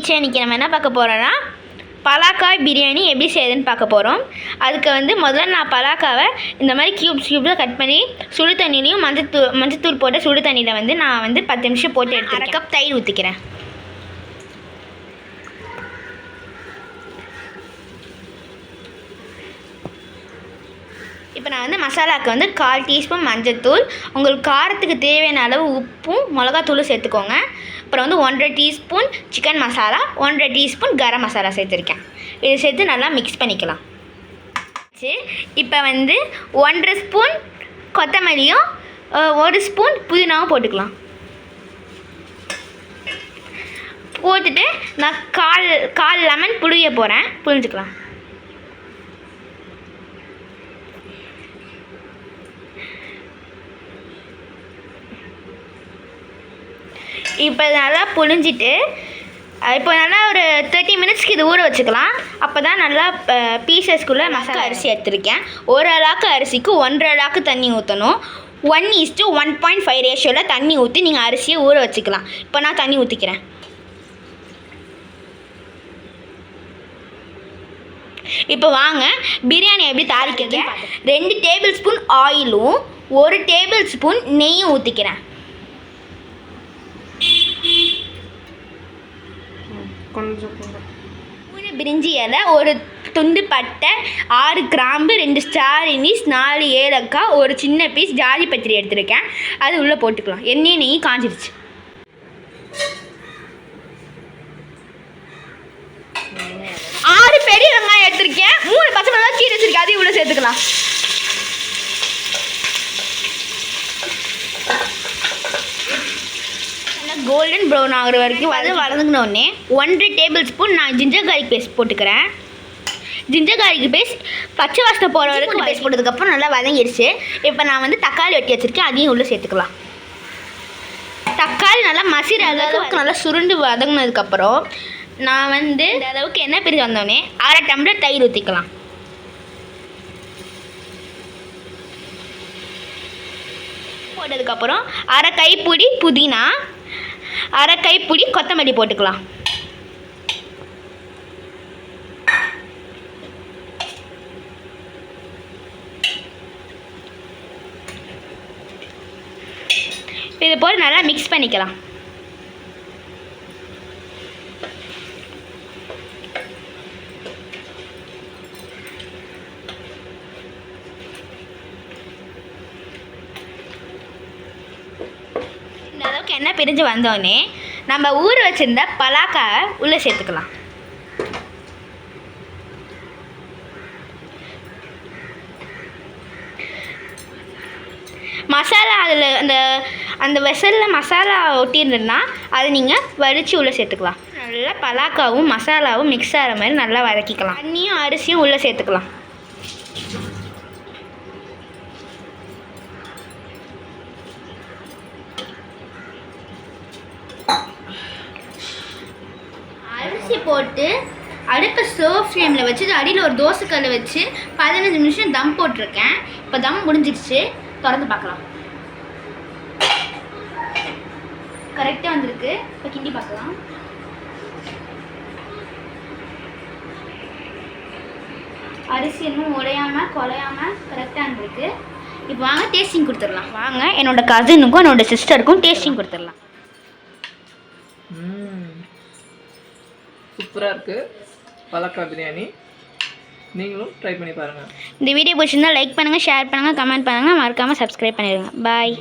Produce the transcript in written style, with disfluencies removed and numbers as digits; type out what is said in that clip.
ஈஸியாக இன்றைக்கி நம்ம என்ன பார்க்க போகிறோன்னா பலாக்காய் பிரியாணி எப்படி செய்யுதுன்னு பார்க்க போகிறோம். அதுக்கு வந்து முதல்ல நான் பலாக்காவை இந்த மாதிரி க்யூப்ஸில் கட் பண்ணி சுடு தண்ணிலையும் மஞ்சத்தூள் போட்ட சுடு தண்ணியில் வந்து நான் வந்து 10 நிமிஷம் போட்டு எடுத்து 1/2 கப் தயிர் ஊற்றிக்கிறேன். இப்போ நான் வந்து மசாலாவுக்கு வந்து 1/4 டீஸ்பூன் மஞ்சத்தூள், உங்களுக்கு காரத்துக்கு தேவையான அளவு உப்பும் மிளகாத்தூளும் சேர்த்துக்கோங்க. அப்புறம் வந்து 1/2 teaspoon chicken masala, 1/2 teaspoon garam masala சேர்த்துருக்கேன். இது சேர்த்து நல்லா மிக்ஸ் பண்ணிக்கலாம். இப்போ வந்து 1/2 ஸ்பூன் கொத்தமல்லியும் 1 ஸ்பூன் புதினாவும் போட்டுக்கலாம். போட்டுட்டு நான் கால் லெமன் புளிய போகிறேன், புளிஞ்சுக்கலாம். இப்போ நல்லா புளிஞ்சிட்டு இப்போ நல்லா ஒரு 30 மினிட்ஸ்க்கு இது ஊற வச்சுக்கலாம். அப்போ தான் நல்லா பீசஸ்க்குள்ளே மசாலா அரிசி எடுத்துருக்கேன். ஒரு அளாக்கு அரிசிக்கு 1.5 அளாக்கு தண்ணி ஊற்றணும். 1:1.5 ரேஷியோவில் தண்ணி ஊற்றி நீங்கள் அரிசியை ஊற வச்சுக்கலாம். இப்போ நான் தண்ணி ஊற்றிக்கிறேன். இப்போ வாங்க பிரியாணி எப்படி தாளிக்கிறது. 2 டேபிள் ஸ்பூன் ஆயிலும் 1 டேபிள் ஸ்பூன் நெய்யும் ஊற்றிக்கிறேன். கொஞ்சம் 3 பிரிஞ்சி இலை, 1 துண்டு பட்டை, 6 கிராம்பு, 2 ஸ்டார் அனீஸ், 4 ஏலக்காய், 1 சின்ன பீஸ் ஜாதி பத்திரி எடுத்துருக்கேன். அது உள்ளே போட்டுக்கலாம். நெய் காஞ்சிருச்சு. ஆறு பெரிய வெங்காயம் எடுத்துருக்கேன். 3 பச்சை மிளகாய் கீரை வச்சிருக்கேன். அதையும் உள்ளே சேர்த்துக்கலாம். கோல்டன் ப்ரௌன் ஆகிற வரைக்கும் வதங்கினோடனே 1.5 டேபிள் ஸ்பூன் நான் ஜிஞ்சர் கார்லிக் பேஸ்ட் போட்டுக்கிறேன். ஜிஞ்சர் கார்லிக் பேஸ்ட் பச்சை வாசனை போகிற வரைக்கும் பேஸ்ட் போட்டதுக்கப்புறம் நல்லா வதங்கிடுச்சு. இப்போ நான் வந்து தக்காளி வெட்டி வச்சுருக்கேன், அதையும் உள்ளே சேர்த்துக்கலாம். தக்காளி நல்லா மசிற அளவுக்கு நல்லா சுருண்டு வதங்கினதுக்கப்புறம் நான் வந்து இந்த அளவுக்கு எண்ணெய் பிரிஞ்சு வந்தோடனே 1/2 டம்ளர் தயிர் ஊற்றிக்கலாம். போட்டதுக்கப்புறம் 1/2 கைப்பிடி புதினா, 1/2 கைப்பிடி கொத்தமல்லி போட்டுக்கலாம். இது போல் நல்லா மிக்ஸ் பண்ணிக்கலாம். இந்த அளவுக்கு எண்ணெய் பிரிஞ்சு வந்தோடனே நம்ம ஊற வச்சுருந்த பலாக்காவை உள்ளே சேர்த்துக்கலாம். மசாலா அதில் அந்த வெசலில் மசாலா ஒட்டியிருந்ததுன்னா அதை நீங்கள் வடித்து உள்ளே சேர்த்துக்கலாம். நல்லா பலாக்காவும் மசாலாவும் மிக்ஸ் ஆகிற மாதிரி நல்லா வதக்கிக்கலாம். தண்ணியும் அரிசியும் உள்ளே சேர்த்துக்கலாம். அரிசி போட்டு அடுப்பை ஸ்லோ ஃப்ளேமில் வச்சு அடியில் ஒரு தோசைக்கல்லை வச்சு 15 நிமிஷம் தம் போட்டிருக்கேன். இப்போ தம் முடிஞ்சிடுச்சு, திறந்து பார்க்கலாம். கரெக்டாக வந்திருக்கு. இப்போ கிண்டி பார்க்கலாம். அரிசி இன்னும் உடையாமல் குலையாமல் கரெக்டாக இருந்திருக்கு. இப்போ வாங்க டேஸ்டிங் கொடுத்துடலாம். வாங்க என்னோடய கசினுக்கும் என்னோடய சிஸ்டருக்கும் டேஸ்டிங் கொடுத்துடலாம். சூப்பராக இருக்குது பலாக்காய் பிரியாணி. நீங்களும் ட்ரை பண்ணி பாருங்கள். இந்த வீடியோ பிடிச்சிருந்தால் லைக் பண்ணுங்கள், ஷேர் பண்ணுங்கள், கமெண்ட் பண்ணுங்கள், மறக்காமல் சப்ஸ்கிரைப் பண்ணிடுங்க. பாய்.